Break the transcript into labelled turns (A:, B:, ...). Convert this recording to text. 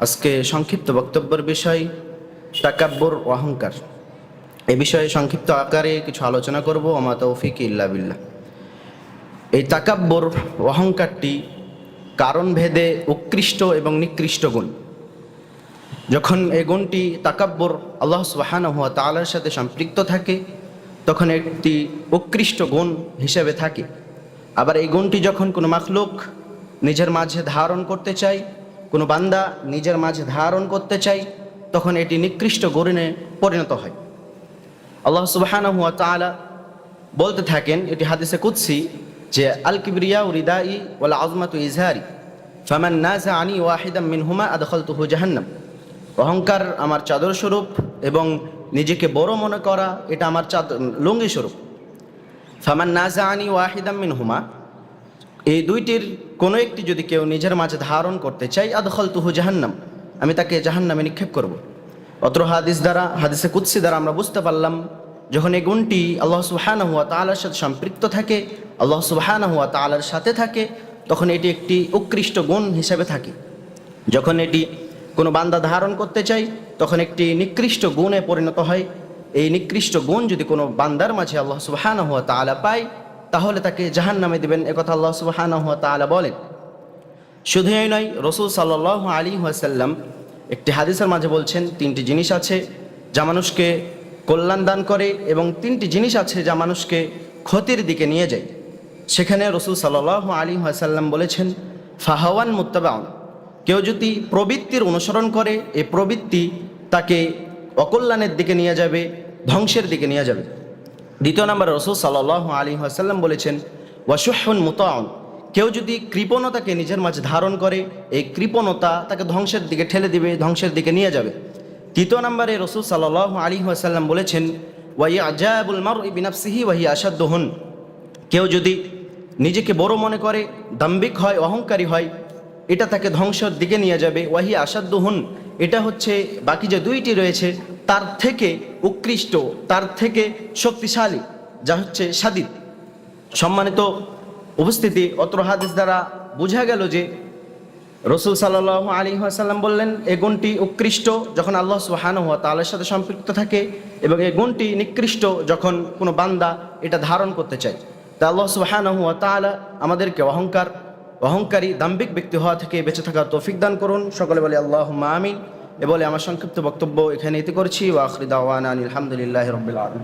A: আজকে সংক্ষিপ্ত বক্তব্যের বিষয় তাকাব্বুর ও অহংকার। এ বিষয়ে সংক্ষিপ্ত আকারে কিছু আলোচনা করব। ওমা তৌফিক ইল্লা বিল্লাহ। এই তাকাব্বুর ও অহংকারটি কারণ ভেদে উৎকৃষ্ট এবং নিকৃষ্ট গুণ। যখন এই গুণটি তাকাব্বুর আল্লাহ সুবহানাহু ওয়া তাআলার সাথে সম্পৃক্ত থাকে তখন একটি উৎকৃষ্ট গুণ হিসেবে থাকে। আবার এই গুণটি যখন কোনো মাখলুক নিজের মাঝে ধারণ করতে চায়, কোনো বান্দা নিজের মাঝে ধারণ করতে চায়, তখন এটি নিকৃষ্ট গুণে পরিণত হয়। আল্লাহ সুবহানাহু ওয়া তাআলা বলতে থাকেন, এটি হাদিসে কুদসি, যে আল কিবরিয়া রিদাই ওয়াল আযমাতু ইজহারি ফামান নাযাআনি ওয়াহিদাম মিনহুমা আদখালতুহু জাহান্নাম। অহংকার আমার চাদর স্বরূপ এবং নিজেকে বড় মনে করা এটা আমার লুঙ্গি স্বরূপ। ফামান নাযাআনি ওয়াহিদাম মিনহুমা, এই দুইটির কোনো একটি যদি কেউ নিজের মাঝে ধারণ করতে চাই, আদখালতুহু জাহান্নাম, আমি তাকে জাহান্নামে নিক্ষেপ করব। অত্র হাদিসে কুদসি দ্বারা আমরা বুঝতে পারলাম, যখন এই গুণটি আল্লাহ সুবহানাহু ওয়া তাআলার সাথে সম্পৃক্ত থাকে, আল্লাহ সুবহানাহু ওয়া তাআলার সাথে থাকে, তখন এটি একটি উৎকৃষ্ট গুণ হিসেবে থাকে। যখন এটি কোনো বান্দা ধারণ করতে চাই তখন একটি নিকৃষ্ট গুণে পরিণত হয়। এই নিকৃষ্ট গুণ যদি কোনো বান্দার মাঝে আল্লাহ সুবহানাহু ওয়া তাআলা পায় তাহলে তাকে জাহান্নামে দিবেন, একথা আল্লাহ সুবহানাহু ওয়া তাআলা বলেন। শুধু এই নয়, রাসূল সাল্লাল্লাহু আলাইহি ওয়াসাল্লাম একটি হাদিসের মাঝে বলছেন, তিনটি জিনিস আছে যা মানুষকে কল্যাণ দান করে এবং তিনটি জিনিস আছে যা মানুষকে ক্ষতির দিকে নিয়ে যায়। সেখানে রাসূল সাল্লাল্লাহু আলাইহি ওয়াসাল্লাম বলেছেন, ফাহাওয়ান মুত্তাবাউন, কেউ যদি প্রবৃত্তির অনুসরণ করে এই প্রবৃত্তি তাকে অকল্যাণের দিকে নিয়ে যাবে, ধ্বংসের দিকে নিয়ে যাবে। দ্বিতীয় নম্বরে রাসূল সাল্লাল্লাহু আলাইহি ওয়াসাল্লাম বলেছেন, ওয়াশুহুন মুতাউন, কেউ যদি কৃপণতাকে নিজের মাঝে ধারণ করে এই কৃপণতা তাকে ধ্বংসের দিকে ঠেলে দিবে, ধ্বংসের দিকে নিয়ে যাবে। তৃতীয় নম্বরে রাসূল সাল্লাল্লাহু আলাইহি ওয়াসাল্লাম বলেছেন, ওয়াইআজাবুল মারই বিনাফসিহি ওয়াহিয়া আশাদ্দুহুন, কেউ যদি নিজেকে বড় মনে করে, দাম্ভিক হয়, অহংকারী হয়, এটা তাকে ধ্বংসের দিকে নিয়ে যাবে। ওয়াহিয়া আশাদ্দুহুন, এটা হচ্ছে বাকি যে দুইটি রয়েছে তার থেকে উৎকৃষ্ট, তার থেকে শক্তিশালী, যা হচ্ছে শাদীদ। সম্মানিত উপস্থিতি, অত্র হাদিস দ্বারা বোঝা গেল যে রাসূল সাল্লাল্লাহু আলাইহি ওয়াসাল্লাম বললেন, এই গুণটি উৎকৃষ্ট যখন আল্লাহ সুবহানাহু ওয়া তাআলার সাথে সম্পৃক্ত থাকে এবং এই গুণটি নিকৃষ্ট যখন কোনো বান্দা এটা ধারণ করতে চায়। তা আল্লাহ সুবহানাহু ওয়া তাআলা আমাদেরকে অহংকারী দাম্ভিক ব্যক্তি হওয়া থেকে বেঁচে থাকার তৌফিক দান করুন। সকলে বলে আল্লাহুম্মা আমিন। এ বলে আমার সংক্ষিপ্ত বক্তব্য এখানে ইতি করছি। ওয়া আখিরু দাওয়ানা আনিল হামদুলিল্লাহি রাব্বিল আলামিন।